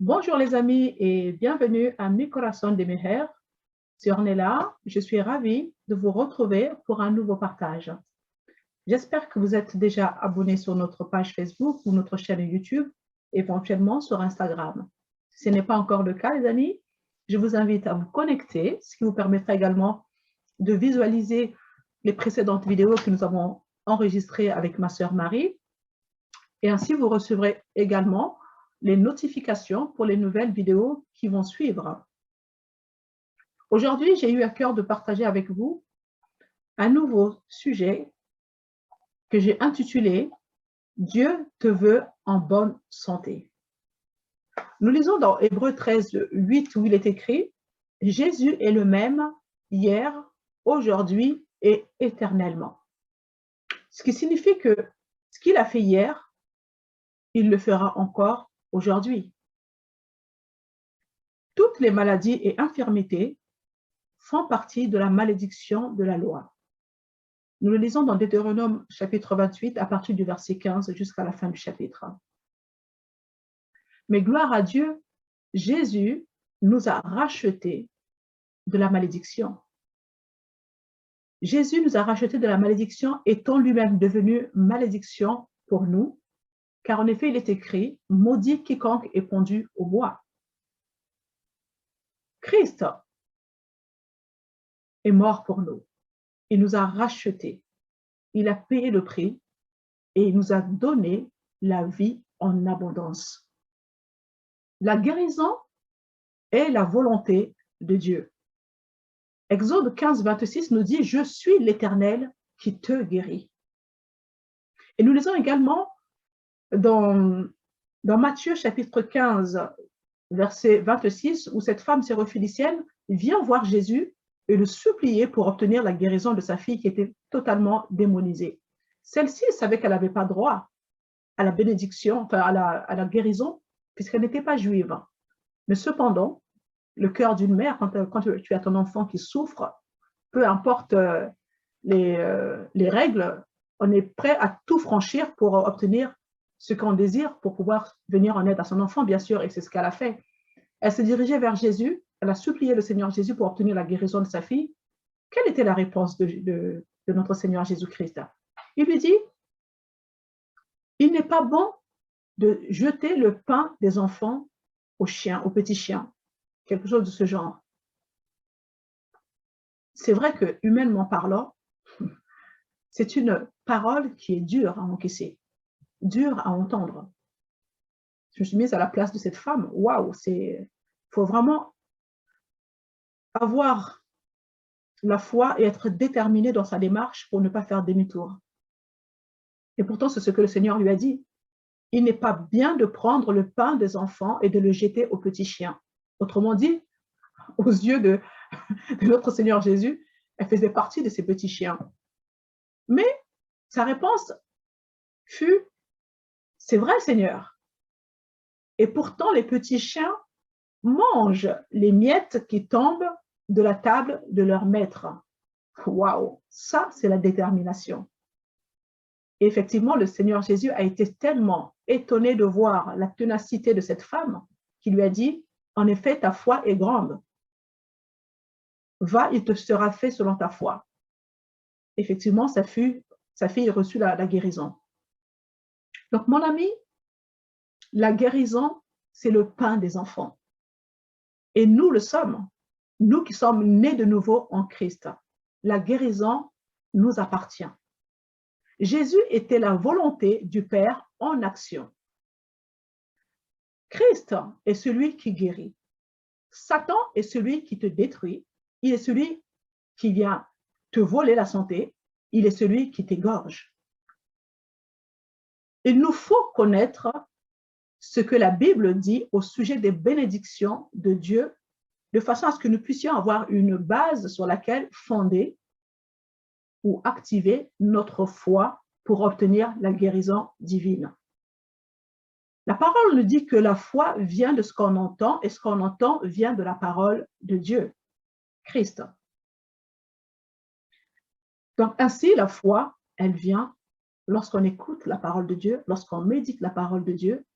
Bonjour les amis et bienvenue à Mi Corazón de Mujer. C'est Ornella, je suis ravie de vous retrouver pour un nouveau partage. J'espère que vous êtes déjà abonnés sur notre page Facebook ou notre chaîne YouTube, éventuellement sur Instagram. Si ce n'est pas encore le cas les amis, je vous invite à vous connecter, ce qui vous permettra également de visualiser les précédentes vidéos que nous avons enregistrées avec ma sœur Marie. Et ainsi, vous recevrez également les notifications pour les nouvelles vidéos qui vont suivre. Aujourd'hui, j'ai eu à cœur de partager avec vous un nouveau sujet que j'ai intitulé « Dieu te veut en bonne santé ». Nous lisons dans Hébreux 13, 8 où il est écrit « Jésus est le même hier, aujourd'hui et éternellement ». Ce qui signifie que ce qu'il a fait hier, il le fera encore aujourd'hui. Toutes les maladies et infirmités font partie de la malédiction de la loi. Nous le lisons dans Deutéronome chapitre 28 à partir du verset 15 jusqu'à la fin du chapitre. Mais gloire à Dieu, Jésus nous a rachetés de la malédiction. Jésus nous a rachetés de la malédiction étant lui-même devenu malédiction pour nous, car en effet il est écrit « Maudit quiconque est pendu au bois ». Christ est mort pour nous. Il nous a rachetés. Il a payé le prix et il nous a donné la vie en abondance. La guérison est la volonté de Dieu. Exode 15, 26 nous dit « Je suis l'Éternel qui te guérit ». Et nous lisons également dans Matthieu chapitre 15, verset 26, où cette femme syrophénicienne vient voir Jésus et le supplier pour obtenir la guérison de sa fille qui était totalement démonisée. Celle-ci savait qu'elle n'avait pas droit à la bénédiction, enfin à la guérison, puisqu'elle n'était pas juive. Mais cependant, le cœur d'une mère, quand tu as ton enfant qui souffre, peu importe les règles, on est prêt à tout franchir pour obtenir ce qu'on désire, pour pouvoir venir en aide à son enfant, bien sûr, et c'est ce qu'elle a fait. Elle s'est dirigée vers Jésus, elle a supplié le Seigneur Jésus pour obtenir la guérison de sa fille. Quelle était la réponse de notre Seigneur Jésus-Christ? Il lui dit, il n'est pas bon de jeter le pain des enfants aux chiens, aux petits chiens, quelque chose de ce genre. C'est vrai que, humainement parlant, c'est une parole qui est dure à encaisser, dure à entendre. Je me suis mise à la place de cette femme. Waouh, il faut vraiment avoir la foi et être déterminé dans sa démarche pour ne pas faire demi-tour. Et pourtant, c'est ce que le Seigneur lui a dit. Il n'est pas bien de prendre le pain des enfants et de le jeter aux petits chiens. Autrement dit, aux yeux de notre Seigneur Jésus, elle faisait partie de ces petits chiens. Mais sa réponse fut, c'est vrai Seigneur. Et pourtant, les petits chiens mangent les miettes qui tombent de la table de leur maître. Waouh, ça c'est la détermination. Et effectivement, le Seigneur Jésus a été tellement étonné de voir la ténacité de cette femme qui lui a dit, en effet, ta foi est grande. Va, il te sera fait selon ta foi. Effectivement, sa fille reçut la guérison. Donc, mon ami, la guérison, c'est le pain des enfants. Et nous le sommes, nous qui sommes nés de nouveau en Christ. La guérison nous appartient. Jésus était la volonté du Père en action. Christ est celui qui guérit. Satan est celui qui te détruit. Il est celui qui vient te voler la santé. Il est celui qui t'égorge. Il nous faut connaître ce que la Bible dit au sujet des bénédictions de Dieu, de façon à ce que nous puissions avoir une base sur laquelle fonder ou activer notre foi pour obtenir la guérison divine. La parole nous dit que la foi vient de ce qu'on entend et ce qu'on entend vient de la parole de Dieu, Christ. Donc ainsi, la foi, elle vient lorsqu'on écoute la parole de Dieu, lorsqu'on médite la parole de Dieu.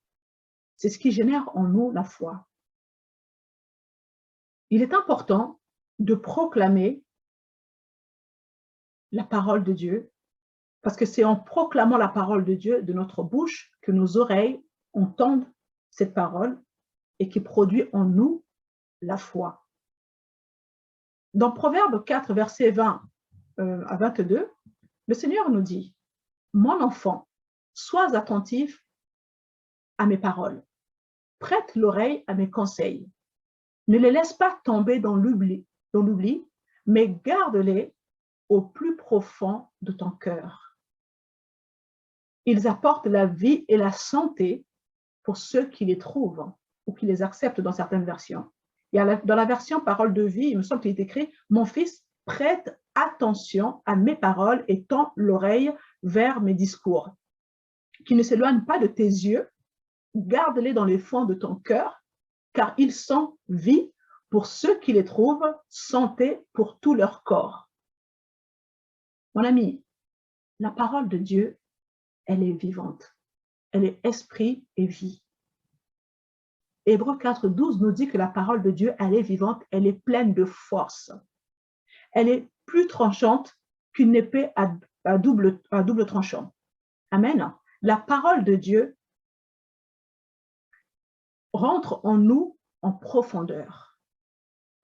C'est ce qui génère en nous la foi. Il est important de proclamer la parole de Dieu, parce que c'est en proclamant la parole de Dieu de notre bouche que nos oreilles entendent cette parole et qui produit en nous la foi. Dans Proverbe 4, versets 20 à 22, le Seigneur nous dit, « Mon enfant, sois attentif à mes paroles, prête l'oreille à mes conseils. Ne les laisse pas tomber dans l'oubli, mais garde-les au plus profond de ton cœur. Ils apportent la vie et la santé pour ceux qui les trouvent ou qui les acceptent dans certaines versions. Dans la version parole de vie, il me semble qu'il est écrit « Mon fils, prête attention à mes paroles et tends l'oreille vers mes discours. Qu'ils ne s'éloignent pas de tes yeux, garde-les dans les fonds de ton cœur, car ils sont vie pour ceux qui les trouvent, santé pour tout leur corps. » Mon ami, la parole de Dieu, elle est vivante. Elle est esprit et vie. Hébreux 4, 12 nous dit que la parole de Dieu, elle est vivante, elle est pleine de force. Elle est plus tranchante qu'une épée à double tranchant. Amen. La parole de Dieu rentre en nous en profondeur.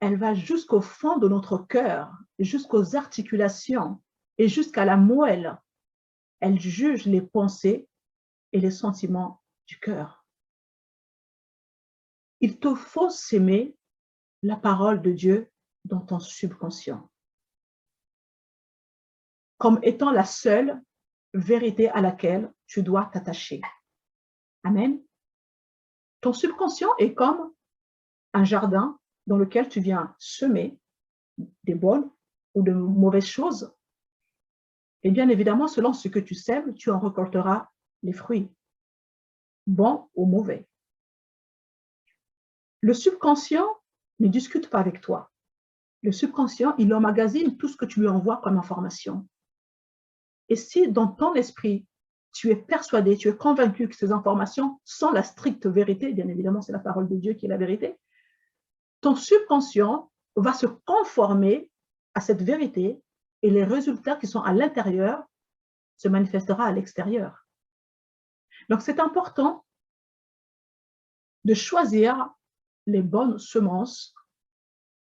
Elle va jusqu'au fond de notre cœur, jusqu'aux articulations et jusqu'à la moelle. Elle juge les pensées et les sentiments du cœur. Il te faut s'aimer la parole de Dieu dans ton subconscient, comme étant la seule vérité à laquelle tu dois t'attacher. Amen. Ton subconscient est comme un jardin dans lequel tu viens semer des bonnes ou de mauvaises choses. Et bien évidemment, selon ce que tu sèmes, tu en récolteras les fruits, bons ou mauvais. Le subconscient ne discute pas avec toi. Le subconscient, il emmagasine tout ce que tu lui envoies comme information. Et si dans ton esprit, tu es persuadé, tu es convaincu que ces informations sont la stricte vérité, bien évidemment, c'est la parole de Dieu qui est la vérité, ton subconscient va se conformer à cette vérité et les résultats qui sont à l'intérieur se manifesteront à l'extérieur. Donc, c'est important de choisir les bonnes semences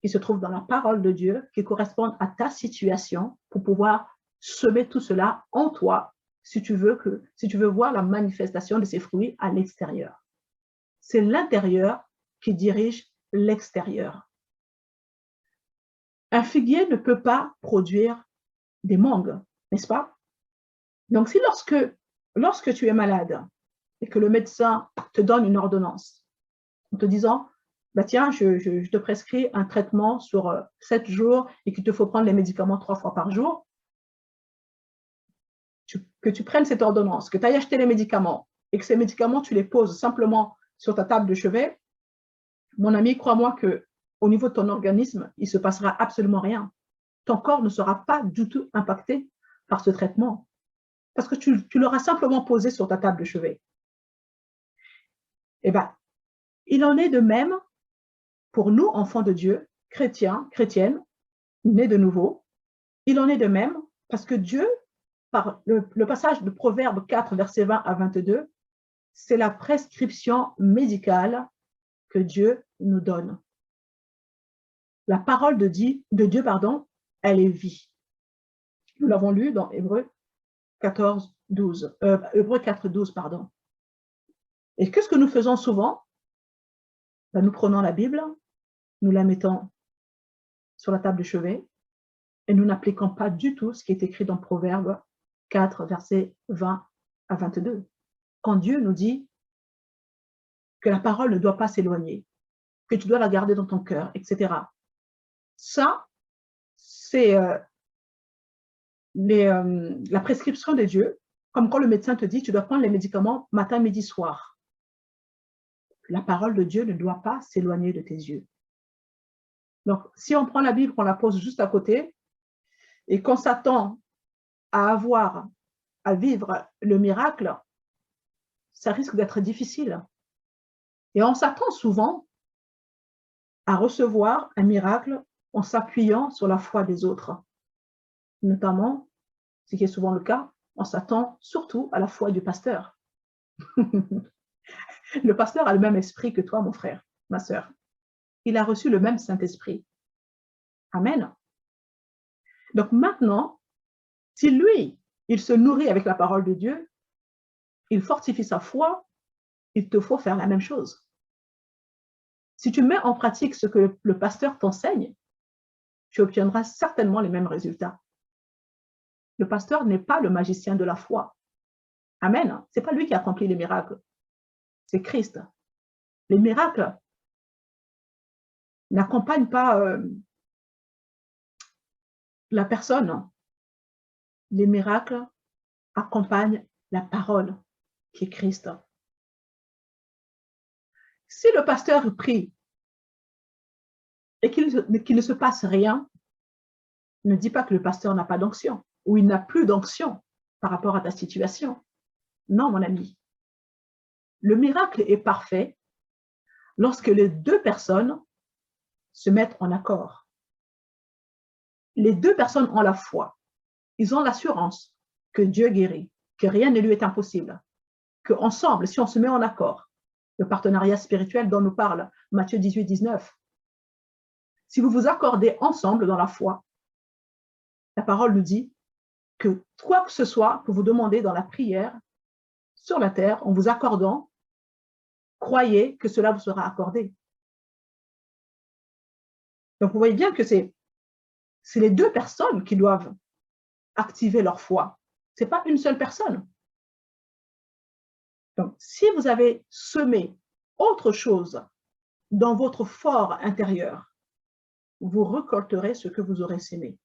qui se trouvent dans la parole de Dieu, qui correspondent à ta situation pour pouvoir semer tout cela en toi si tu veux voir la manifestation de ces fruits à l'extérieur. C'est l'intérieur qui dirige l'extérieur. Un figuier ne peut pas produire des mangues, n'est-ce pas? Donc, si lorsque tu es malade et que le médecin te donne une ordonnance en te disant bah tiens, je te prescris un traitement sur 7 jours et qu'il te faut prendre les médicaments 3 fois par jour, que tu prennes cette ordonnance, que tu ailles acheter les médicaments et que ces médicaments, tu les poses simplement sur ta table de chevet, mon ami, crois-moi qu'au niveau de ton organisme, il ne se passera absolument rien. Ton corps ne sera pas du tout impacté par ce traitement parce que tu l'auras simplement posé sur ta table de chevet. Eh bien, il en est de même pour nous, enfants de Dieu, chrétiens, chrétiennes, nés de nouveau. Il en est de même parce que Dieu, par le passage de Proverbe 4, versets 20 à 22, c'est la prescription médicale que Dieu nous donne. La parole de Dieu, elle est vie. Nous l'avons lu dans Hébreux 4, 12. Et qu'est-ce que nous faisons souvent? Ben, nous prenons la Bible, nous la mettons sur la table de chevet et nous n'appliquons pas du tout ce qui est écrit dans Proverbe 4, versets 20 à 22. Quand Dieu nous dit que la parole ne doit pas s'éloigner, que tu dois la garder dans ton cœur, etc. Ça, c'est la prescription de Dieu, comme quand le médecin te dit tu dois prendre les médicaments matin, midi, soir. La parole de Dieu ne doit pas s'éloigner de tes yeux. Donc, si on prend la Bible, qu'on la pose juste à côté, et qu'on s'attend à vivre le miracle, ça risque d'être difficile. Et on s'attend souvent à recevoir un miracle en s'appuyant sur la foi des autres. Notamment, ce qui est souvent le cas, on s'attend surtout à la foi du pasteur. Le pasteur a le même esprit que toi, mon frère, ma sœur. Il a reçu le même Saint-Esprit. Amen. Donc maintenant, si lui, il se nourrit avec la parole de Dieu, il fortifie sa foi, il te faut faire la même chose. Si tu mets en pratique ce que le pasteur t'enseigne, tu obtiendras certainement les mêmes résultats. Le pasteur n'est pas le magicien de la foi. Amen. Ce n'est pas lui qui accomplit les miracles. C'est Christ. Les miracles n'accompagnent pas la personne. Les miracles accompagnent la parole qui est Christ. Si le pasteur prie et qu'il ne se passe rien, ne dis pas que le pasteur n'a pas d'onction ou il n'a plus d'onction par rapport à ta situation. Non, mon ami. Le miracle est parfait lorsque les deux personnes se mettent en accord. Les deux personnes ont la foi. Ils ont l'assurance que Dieu guérit, que rien ne lui est impossible, qu'ensemble, si on se met en accord, le partenariat spirituel dont nous parle Matthieu 18, 19, si vous vous accordez ensemble dans la foi, la parole nous dit que quoi que ce soit que vous demandez dans la prière, sur la terre, en vous accordant, croyez que cela vous sera accordé. Donc, vous voyez bien que c'est les deux personnes qui doivent activer leur foi. Ce n'est pas une seule personne. Donc, si vous avez semé autre chose dans votre fort intérieur, vous récolterez ce que vous aurez sémé.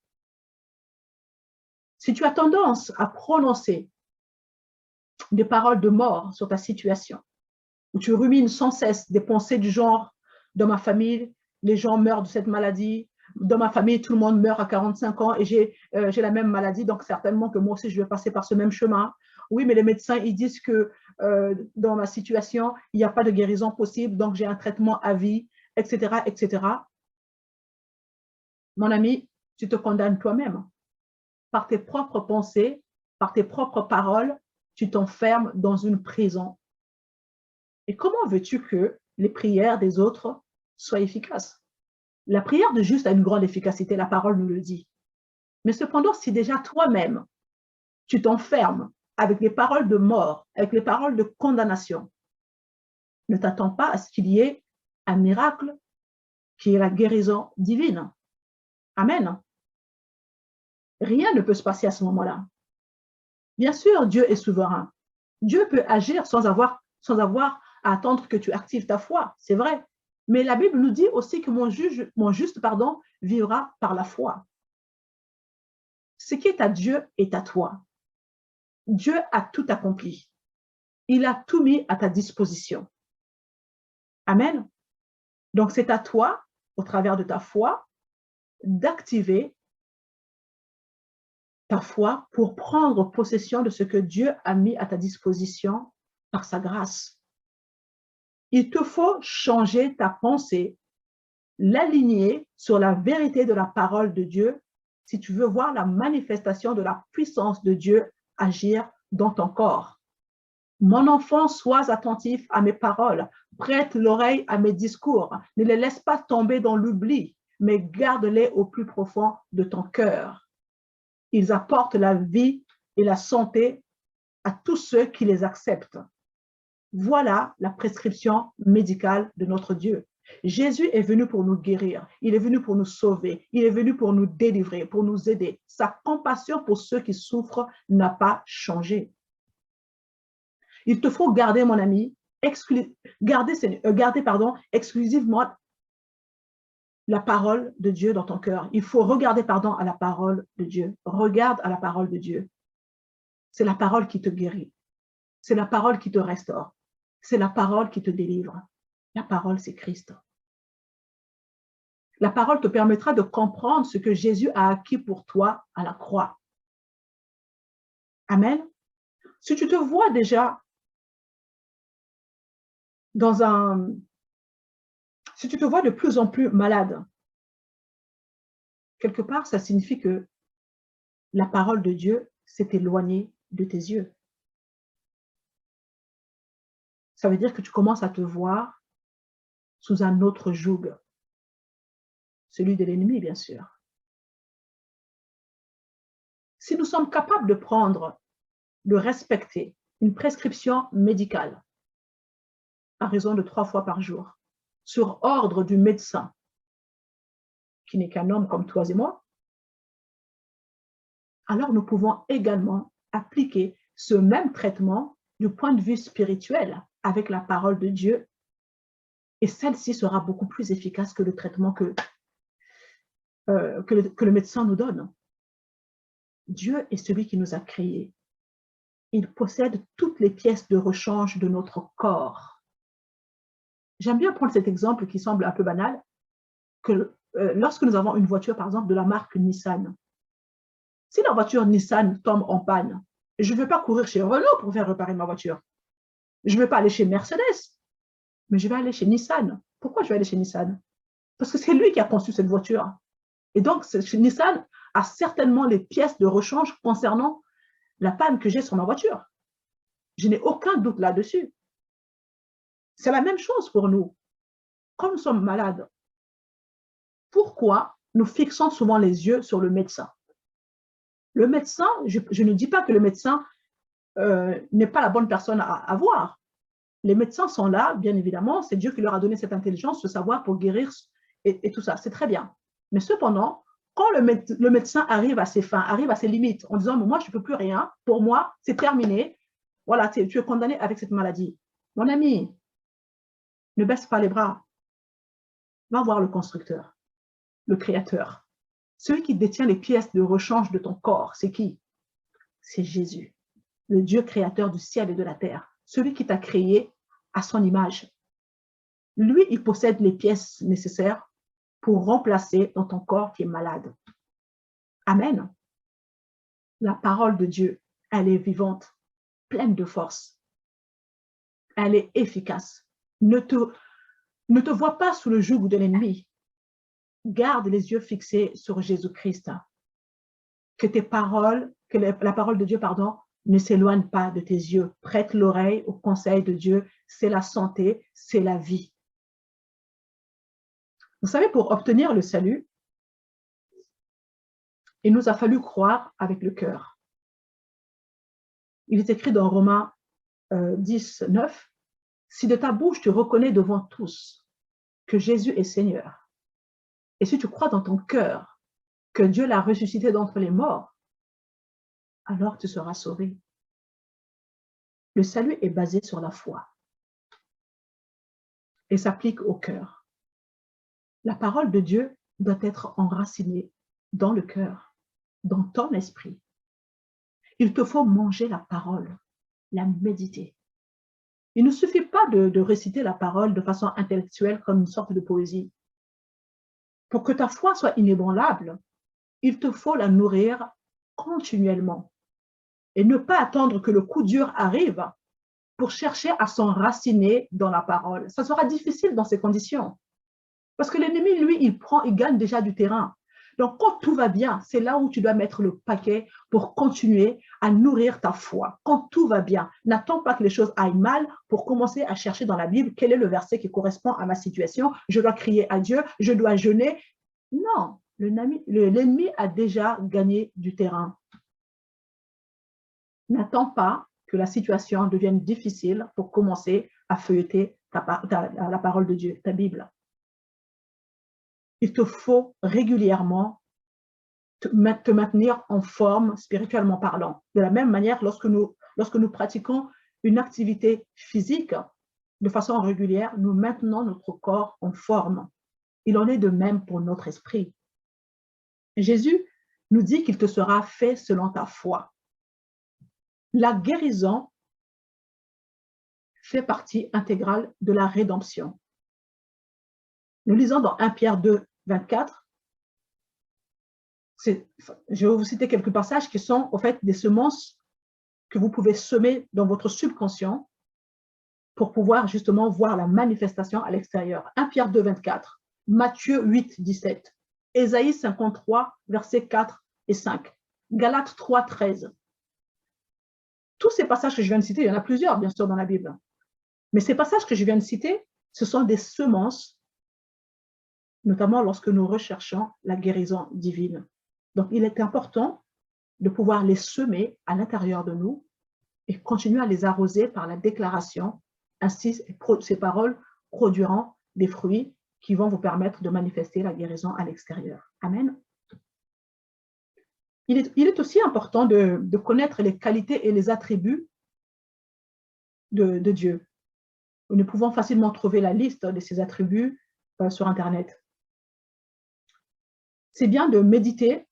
Si tu as tendance à prononcer des paroles de mort sur ta situation, où tu rumines sans cesse des pensées du genre « dans ma famille, les gens meurent de cette maladie », dans ma famille, tout le monde meurt à 45 ans et j'ai la même maladie, donc certainement que moi aussi, je vais passer par ce même chemin. Oui, mais les médecins, ils disent que dans ma situation, il n'y a pas de guérison possible, donc j'ai un traitement à vie, etc., etc. Mon ami, tu te condamnes toi-même. Par tes propres pensées, par tes propres paroles, tu t'enfermes dans une prison. Et comment veux-tu que les prières des autres soient efficaces? La prière de juste a une grande efficacité, la parole nous le dit. Mais cependant, si déjà toi-même, tu t'enfermes avec les paroles de mort, avec les paroles de condamnation, ne t'attends pas à ce qu'il y ait un miracle qui est la guérison divine. Amen. Rien ne peut se passer à ce moment-là. Bien sûr, Dieu est souverain. Dieu peut agir sans avoir à attendre que tu actives ta foi, c'est vrai. Mais la Bible nous dit aussi que mon juste vivra par la foi. Ce qui est à Dieu est à toi. Dieu a tout accompli. Il a tout mis à ta disposition. Amen. Donc, c'est à toi, au travers de ta foi, d'activer ta foi pour prendre possession de ce que Dieu a mis à ta disposition par sa grâce. Il te faut changer ta pensée, l'aligner sur la vérité de la parole de Dieu si tu veux voir la manifestation de la puissance de Dieu agir dans ton corps. Mon enfant, sois attentif à mes paroles, prête l'oreille à mes discours, ne les laisse pas tomber dans l'oubli, mais garde-les au plus profond de ton cœur. Ils apportent la vie et la santé à tous ceux qui les acceptent. Voilà la prescription médicale de notre Dieu. Jésus est venu pour nous guérir, il est venu pour nous sauver, il est venu pour nous délivrer, pour nous aider. Sa compassion pour ceux qui souffrent n'a pas changé. Il te faut garder, mon ami, exclusivement la parole de Dieu dans ton cœur. Il faut regarder, à la parole de Dieu. Regarde à la parole de Dieu. C'est la parole qui te guérit. C'est la parole qui te restaure. C'est la parole qui te délivre. La parole, c'est Christ. La parole te permettra de comprendre ce que Jésus a acquis pour toi à la croix. Amen. Si tu te vois déjà Si tu te vois de plus en plus malade, quelque part, ça signifie que la parole de Dieu s'est éloignée de tes yeux. Ça veut dire que tu commences à te voir sous un autre joug, celui de l'ennemi, bien sûr. Si nous sommes capables de respecter une prescription médicale à raison de 3 fois par jour, sur ordre du médecin, qui n'est qu'un homme comme toi et moi, alors nous pouvons également appliquer ce même traitement du point de vue spirituel avec la parole de Dieu, et celle-ci sera beaucoup plus efficace que le traitement que le médecin nous donne. Dieu est celui qui nous a créés. Il possède toutes les pièces de rechange de notre corps. J'aime bien prendre cet exemple qui semble un peu banal, que lorsque nous avons une voiture, par exemple, de la marque Nissan, si la voiture Nissan tombe en panne, je ne vais pas courir chez Renault pour faire réparer ma voiture. Je ne vais pas aller chez Mercedes, mais je vais aller chez Nissan. Pourquoi je vais aller chez Nissan? Parce que c'est lui qui a conçu cette voiture. Et donc, Nissan a certainement les pièces de rechange concernant la panne que j'ai sur ma voiture. Je n'ai aucun doute là-dessus. C'est la même chose pour nous. Quand nous sommes malades, pourquoi nous fixons souvent les yeux sur le médecin? Le médecin, je ne dis pas que le médecin n'est pas la bonne personne à voir. Les médecins sont là, bien évidemment, c'est Dieu qui leur a donné cette intelligence, ce savoir pour guérir et tout ça, c'est très bien. Mais cependant, quand le médecin arrive à ses fins, arrive à ses limites, en disant, moi, je ne peux plus rien, pour moi, c'est terminé, voilà, tu es condamné avec cette maladie. Mon ami, ne baisse pas les bras, va voir le constructeur, le créateur. Celui qui détient les pièces de rechange de ton corps, c'est qui? C'est Jésus, le Dieu créateur du ciel et de la terre, celui qui t'a créé à son image. Lui, il possède les pièces nécessaires pour remplacer dans ton corps qui est malade. Amen. La parole de Dieu, elle est vivante, pleine de force. Elle est efficace. Ne te vois pas sous le joug de l'ennemi. Garde les yeux fixés sur Jésus-Christ. Que la parole de Dieu, ne s'éloigne pas de tes yeux. Prête l'oreille au conseil de Dieu. C'est la santé, c'est la vie. Vous savez, pour obtenir le salut, il nous a fallu croire avec le cœur. Il est écrit dans Romains 10, 9, « Si de ta bouche tu reconnais devant tous que Jésus est Seigneur, et si tu crois dans ton cœur que Dieu l'a ressuscité d'entre les morts, alors tu seras sauvé. » Le salut est basé sur la foi et s'applique au cœur. La parole de Dieu doit être enracinée dans le cœur, dans ton esprit. Il te faut manger la parole, la méditer. Il ne suffit pas de réciter la parole de façon intellectuelle comme une sorte de poésie. Pour que ta foi soit inébranlable, il te faut la nourrir continuellement et ne pas attendre que le coup dur arrive pour chercher à s'enraciner dans la parole. Ça sera difficile dans ces conditions. Parce que l'ennemi, lui, il gagne déjà du terrain. Donc, quand tout va bien, c'est là où tu dois mettre le paquet pour continuer à nourrir ta foi. Quand tout va bien, n'attends pas que les choses aillent mal pour commencer à chercher dans la Bible quel est le verset qui correspond à ma situation. Je dois crier à Dieu, je dois jeûner. Non, l'ennemi a déjà gagné du terrain. N'attends pas que la situation devienne difficile pour commencer à feuilleter la parole de Dieu, ta Bible. Il te faut régulièrement te maintenir en forme spirituellement parlant. De la même manière, lorsque nous pratiquons une activité physique de façon régulière, nous maintenons notre corps en forme. Il en est de même pour notre esprit. Jésus nous dit qu'il te sera fait selon ta foi. La guérison fait partie intégrale de la rédemption. Nous lisons dans 1 Pierre 2, 24, je vais vous citer quelques passages qui sont en fait des semences que vous pouvez semer dans votre subconscient pour pouvoir justement voir la manifestation à l'extérieur. 1 Pierre 2, 24, Matthieu 8, 17, Ésaïe 53, versets 4 et 5, Galates 3, 13. Tous ces passages que je viens de citer, il y en a plusieurs, bien sûr, dans la Bible. Mais ces passages que je viens de citer, ce sont des semences, notamment lorsque nous recherchons la guérison divine. Donc, il est important de pouvoir les semer à l'intérieur de nous et continuer à les arroser par la déclaration. Ainsi, ces paroles produiront des fruits qui vont vous permettre de manifester la guérison à l'extérieur. Amen. Il est aussi important de connaître les qualités et les attributs de Dieu. Nous pouvons facilement trouver la liste de ces attributs sur Internet. C'est bien de méditer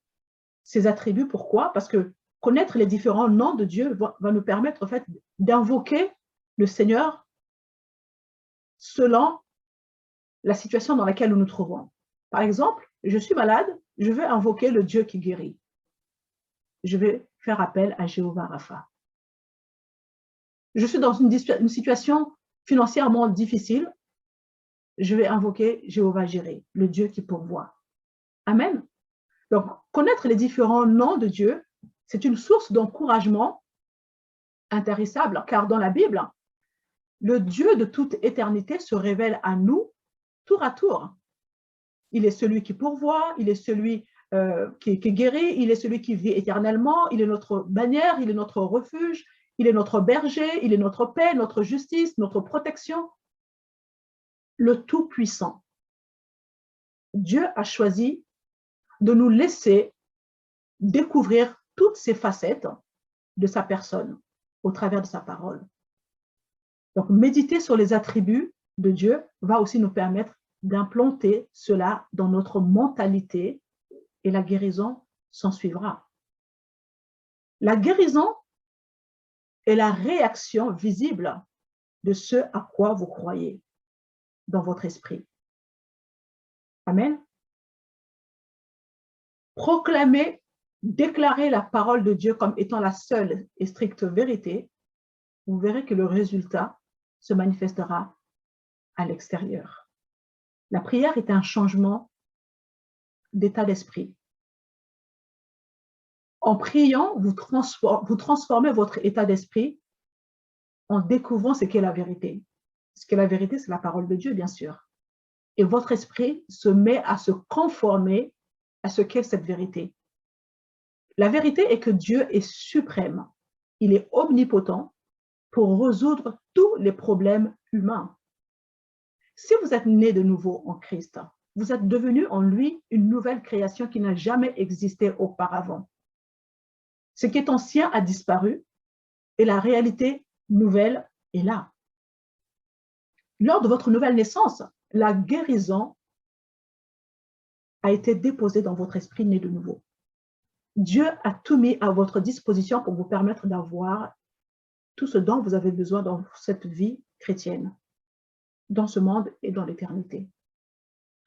ces attributs. Pourquoi? Parce que connaître les différents noms de Dieu va nous permettre en fait d'invoquer le Seigneur selon la situation dans laquelle nous nous trouvons. Par exemple, je suis malade, je veux invoquer le Dieu qui guérit. Je vais faire appel à Jéhovah Rapha. Je suis dans une situation financièrement difficile, je vais invoquer Jéhovah Jireh, le Dieu qui pourvoit. Amen. Donc, connaître les différents noms de Dieu, c'est une source d'encouragement intarissable, car dans la Bible, le Dieu de toute éternité se révèle à nous tour à tour. Il est celui qui pourvoit, il est celui qui guérit, il est celui qui vit éternellement, il est notre bannière, il est notre refuge, il est notre berger, il est notre paix, notre justice, notre protection. Le Tout-Puissant. Dieu a choisi de nous laisser découvrir toutes ces facettes de sa personne au travers de sa parole. Donc, méditer sur les attributs de Dieu va aussi nous permettre d'implanter cela dans notre mentalité et la guérison s'en suivra. La guérison est la réaction visible de ce à quoi vous croyez dans votre esprit. Amen. Proclamer, déclarer la parole de Dieu comme étant la seule et stricte vérité, vous verrez que le résultat se manifestera à l'extérieur. La prière est un changement d'état d'esprit. En priant, vous transformez votre état d'esprit en découvrant ce qu'est la vérité. Ce qu'est la vérité, c'est la parole de Dieu, bien sûr. Et votre esprit se met à se conformer à ce qu'est cette vérité. La vérité est que Dieu est suprême. Il est omnipotent pour résoudre tous les problèmes humains. Si vous êtes né de nouveau en Christ, vous êtes devenu en lui une nouvelle création qui n'a jamais existé auparavant. Ce qui est ancien a disparu et la réalité nouvelle est là. Lors de votre nouvelle naissance, la guérison a été déposée dans votre esprit né de nouveau. Dieu a tout mis à votre disposition pour vous permettre d'avoir tout ce dont vous avez besoin dans cette vie chrétienne, dans ce monde et dans l'éternité.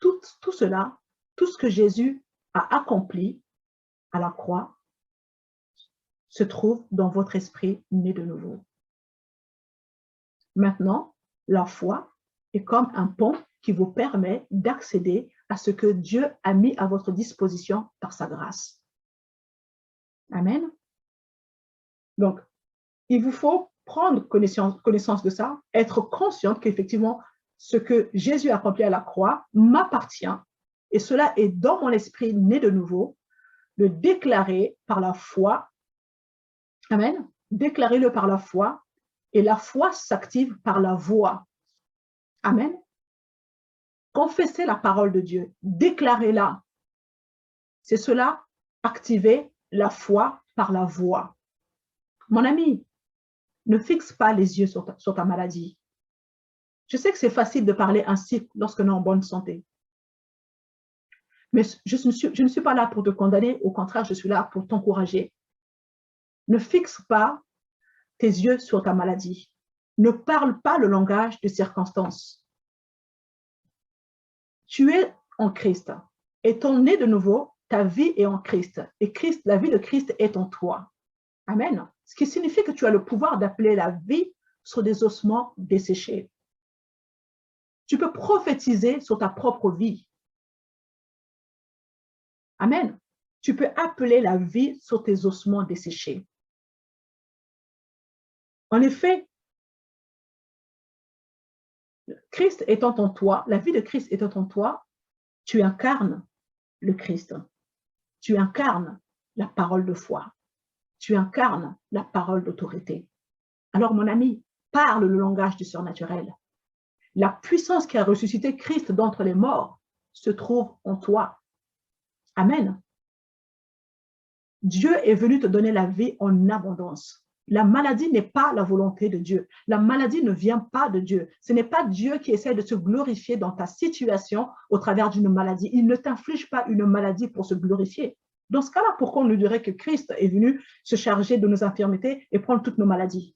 Tout cela, tout ce que Jésus a accompli à la croix, se trouve dans votre esprit né de nouveau. Maintenant, la foi est comme un pont qui vous permet d'accéder à ce que Dieu a mis à votre disposition par sa grâce. Amen. Donc, il vous faut prendre connaissance de ça, être consciente qu'effectivement, ce que Jésus a accompli à la croix m'appartient et cela est dans mon esprit né de nouveau, le déclarer par la foi. Amen. Déclarez-le par la foi et la foi s'active par la voix. Amen. Confessez la parole de Dieu, déclarez-la. C'est cela, activer la foi par la voix. Mon ami, ne fixe pas les yeux sur ta maladie. Je sais que c'est facile de parler ainsi lorsque nous sommes en bonne santé. Mais je ne suis pas là pour te condamner, au contraire, je suis là pour t'encourager. Ne fixe pas tes yeux sur ta maladie. Ne parle pas le langage de circonstances. Tu es en Christ. Étant né de nouveau, ta vie est en Christ. Et la vie de Christ est en toi. Amen. Ce qui signifie que tu as le pouvoir d'appeler la vie sur des ossements desséchés. Tu peux prophétiser sur ta propre vie. Amen. Tu peux appeler la vie sur tes ossements desséchés. En effet, Christ étant en toi, la vie de Christ étant en toi, tu incarnes le Christ. Tu incarnes la parole de foi. Tu incarnes la parole d'autorité. Alors, mon ami, parle le langage du surnaturel. La puissance qui a ressuscité Christ d'entre les morts se trouve en toi. Amen. Dieu est venu te donner la vie en abondance. La maladie n'est pas la volonté de Dieu. La maladie ne vient pas de Dieu. Ce n'est pas Dieu qui essaie de se glorifier dans ta situation au travers d'une maladie. Il ne t'inflige pas une maladie pour se glorifier. Dans ce cas-là, pourquoi on nous dirait que Christ est venu se charger de nos infirmités et prendre toutes nos maladies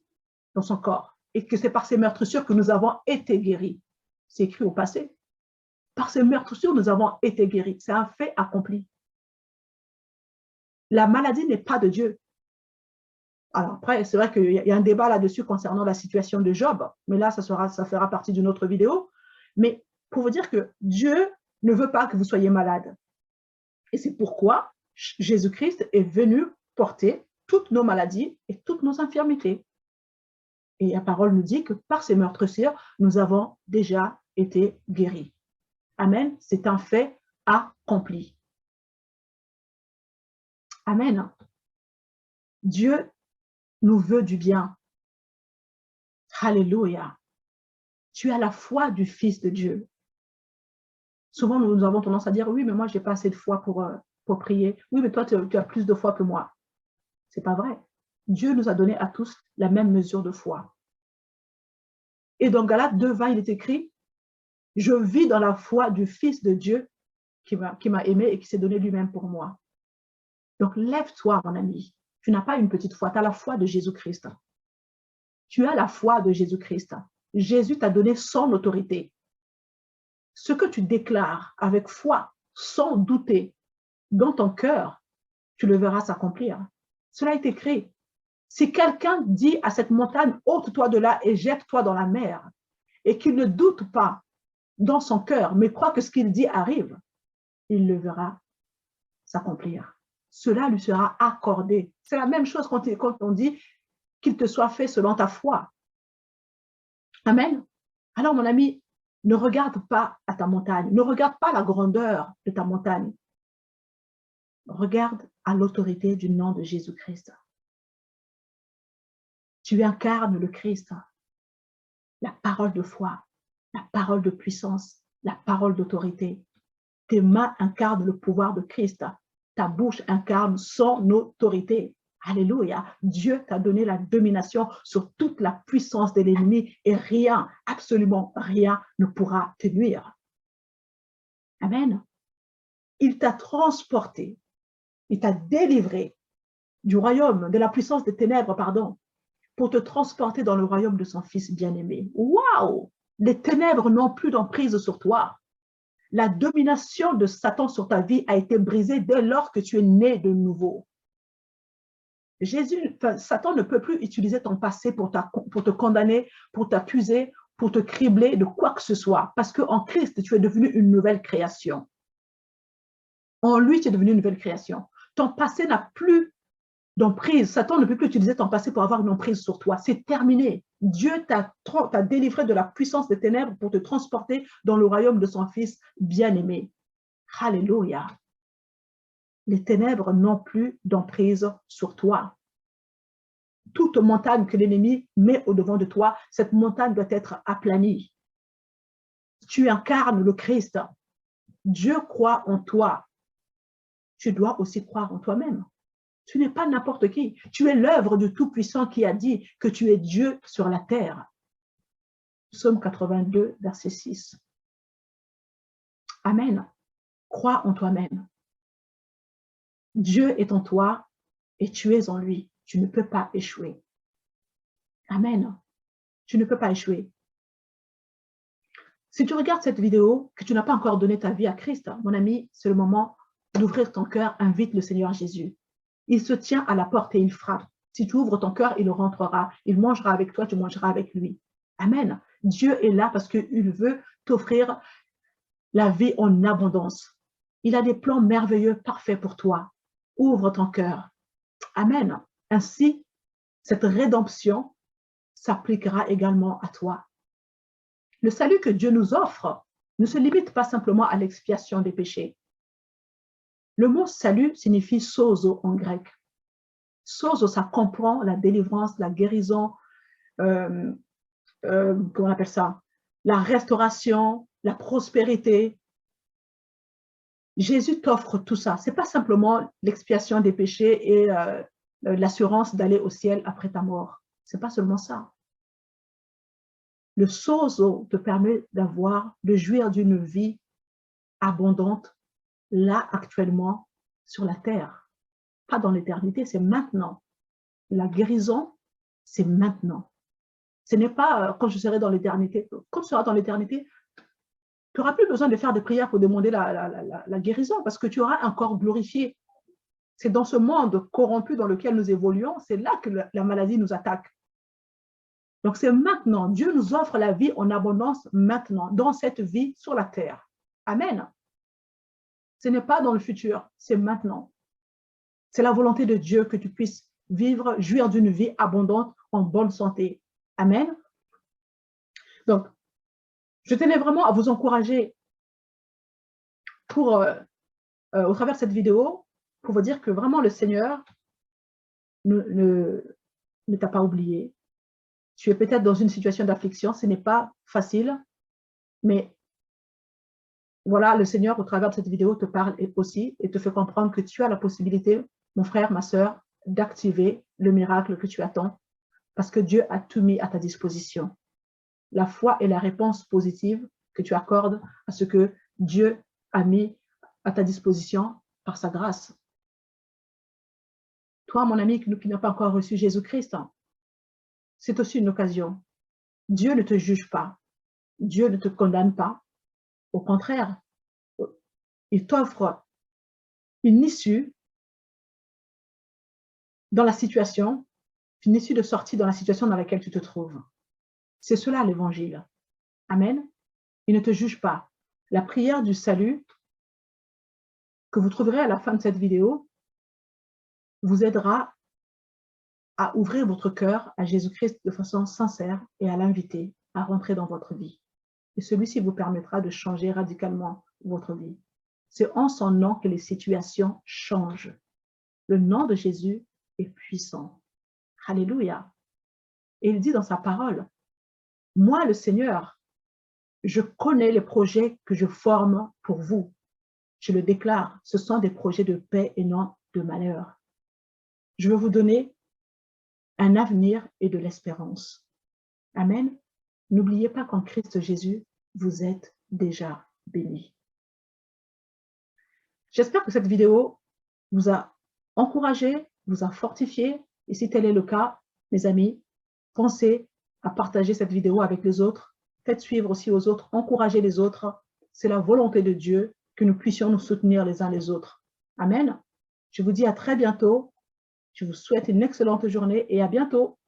dans son corps et que c'est par ses meurtrissures que nous avons été guéris? C'est écrit au passé. Par ses meurtrissures, nous avons été guéris. C'est un fait accompli. La maladie n'est pas de Dieu. Alors après, c'est vrai qu'il y a un débat là-dessus concernant la situation de Job, mais là, ça fera partie d'une autre vidéo. Mais pour vous dire que Dieu ne veut pas que vous soyez malade. Et c'est pourquoi Jésus-Christ est venu porter toutes nos maladies et toutes nos infirmités. Et la parole nous dit que par ses meurtrissures, nous avons déjà été guéris. Amen. C'est un fait accompli. Amen. Dieu nous veut du bien. Alléluia. Tu as la foi du Fils de Dieu. Souvent, nous avons tendance à dire, oui, mais moi, je n'ai pas assez de foi pour prier. Oui, mais toi, tu as plus de foi que moi. Ce n'est pas vrai. Dieu nous a donné à tous la même mesure de foi. Et dans Galates 2:20, il est écrit, je vis dans la foi du Fils de Dieu qui m'a aimé et qui s'est donné lui-même pour moi. Donc, lève-toi, mon ami. Tu n'as pas une petite foi, tu as la foi de Jésus-Christ. Tu as la foi de Jésus-Christ. Jésus t'a donné son autorité. Ce que tu déclares avec foi, sans douter, dans ton cœur, tu le verras s'accomplir. Cela est écrit. Si quelqu'un dit à cette montagne, ôte-toi de là et jette-toi dans la mer, et qu'il ne doute pas dans son cœur, mais croit que ce qu'il dit arrive, il le verra s'accomplir. Cela lui sera accordé. C'est la même chose quand on dit qu'il te soit fait selon ta foi. Amen. Alors, mon ami, ne regarde pas à ta montagne. Ne regarde pas la grandeur de ta montagne. Regarde à l'autorité du nom de Jésus-Christ. Tu incarnes le Christ, la parole de foi, la parole de puissance, la parole d'autorité. Tes mains incarnent le pouvoir de Christ. Ta bouche incarne son autorité. Alléluia. Dieu t'a donné la domination sur toute la puissance de l'ennemi et rien, absolument rien ne pourra te nuire. Amen. Il t'a transporté, il t'a délivré du royaume, de la puissance des ténèbres, pardon, pour te transporter dans le royaume de son Fils bien-aimé. Waouh! Les ténèbres n'ont plus d'emprise sur toi. La domination de Satan sur ta vie a été brisée dès lors que tu es né de nouveau. Satan ne peut plus utiliser ton passé pour te condamner, pour t'accuser, pour te cribler de quoi que ce soit, parce qu'en Christ, tu es devenu une nouvelle création. En lui, tu es devenu une nouvelle création. Ton passé n'a plus d'emprise. Satan ne peut plus utiliser ton passé pour avoir une emprise sur toi. C'est terminé. Dieu t'a délivré de la puissance des ténèbres pour te transporter dans le royaume de son Fils bien-aimé. Alléluia. Les ténèbres n'ont plus d'emprise sur toi. Toute montagne que l'ennemi met au-devant de toi, cette montagne doit être aplanie. Tu incarnes le Christ. Dieu croit en toi. Tu dois aussi croire en toi-même. Tu n'es pas n'importe qui. Tu es l'œuvre du Tout-Puissant qui a dit que tu es Dieu sur la terre. Psaume 82, verset 6. Amen. Crois en toi-même. Dieu est en toi et tu es en lui. Tu ne peux pas échouer. Amen. Tu ne peux pas échouer. Si tu regardes cette vidéo, que tu n'as pas encore donné ta vie à Christ, mon ami, c'est le moment d'ouvrir ton cœur. Invite le Seigneur Jésus. Il se tient à la porte et il frappe. Si tu ouvres ton cœur, il rentrera. Il mangera avec toi, tu mangeras avec lui. Amen. Dieu est là parce qu'il veut t'offrir la vie en abondance. Il a des plans merveilleux, parfaits pour toi. Ouvre ton cœur. Amen. Ainsi, cette rédemption s'appliquera également à toi. Le salut que Dieu nous offre ne se limite pas simplement à l'expiation des péchés. Le mot salut signifie sozo en grec. Sozo, ça comprend la délivrance, la guérison, comment on appelle ça, la restauration, la prospérité. Jésus t'offre tout ça. Ce n'est pas simplement l'expiation des péchés et l'assurance d'aller au ciel après ta mort. Ce n'est pas seulement ça. Le sozo te permet de jouir d'une vie abondante là actuellement sur la terre. Pas dans l'éternité, c'est maintenant. La guérison, c'est maintenant. Ce n'est pas quand je serai dans l'éternité. Quand tu seras dans l'éternité, tu n'auras plus besoin de faire des prières pour demander la guérison parce que tu auras un corps glorifié. C'est dans ce monde corrompu dans lequel nous évoluons, c'est là que la maladie nous attaque. Donc c'est maintenant. Dieu nous offre la vie en abondance maintenant, dans cette vie sur la terre. Amen. Ce n'est pas dans le futur, c'est maintenant. C'est la volonté de Dieu que tu puisses vivre, jouir d'une vie abondante en bonne santé. Amen. Donc, je tenais vraiment à vous encourager au travers de cette vidéo pour vous dire que vraiment le Seigneur ne t'a pas oublié. Tu es peut-être dans une situation d'affliction, ce n'est pas facile, mais voilà, le Seigneur, au travers de cette vidéo, te parle aussi et te fait comprendre que tu as la possibilité, mon frère, ma sœur, d'activer le miracle que tu attends parce que Dieu a tout mis à ta disposition. La foi est la réponse positive que tu accordes à ce que Dieu a mis à ta disposition par sa grâce. Toi, mon ami, qui n'a pas encore reçu Jésus-Christ, c'est aussi une occasion. Dieu ne te juge pas. Dieu ne te condamne pas. Au contraire, il t'offre une issue dans la situation, une issue de sortie dans la situation dans laquelle tu te trouves. C'est cela l'évangile. Amen. Il ne te juge pas. La prière du salut que vous trouverez à la fin de cette vidéo vous aidera à ouvrir votre cœur à Jésus-Christ de façon sincère et à l'inviter à rentrer dans votre vie. Et celui-ci vous permettra de changer radicalement votre vie. C'est en son nom que les situations changent. Le nom de Jésus est puissant. Alléluia. Et il dit dans sa parole, moi le Seigneur, je connais les projets que je forme pour vous. Je le déclare, ce sont des projets de paix et non de malheur. Je veux vous donner un avenir et de l'espérance. Amen. N'oubliez pas qu'en Christ Jésus, vous êtes déjà bénis. J'espère que cette vidéo vous a encouragé, vous a fortifié. Et si tel est le cas, mes amis, pensez à partager cette vidéo avec les autres. Faites suivre aussi aux autres, encouragez les autres. C'est la volonté de Dieu que nous puissions nous soutenir les uns les autres. Amen. Je vous dis à très bientôt. Je vous souhaite une excellente journée et à bientôt.